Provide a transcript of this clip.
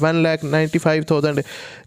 1,95,000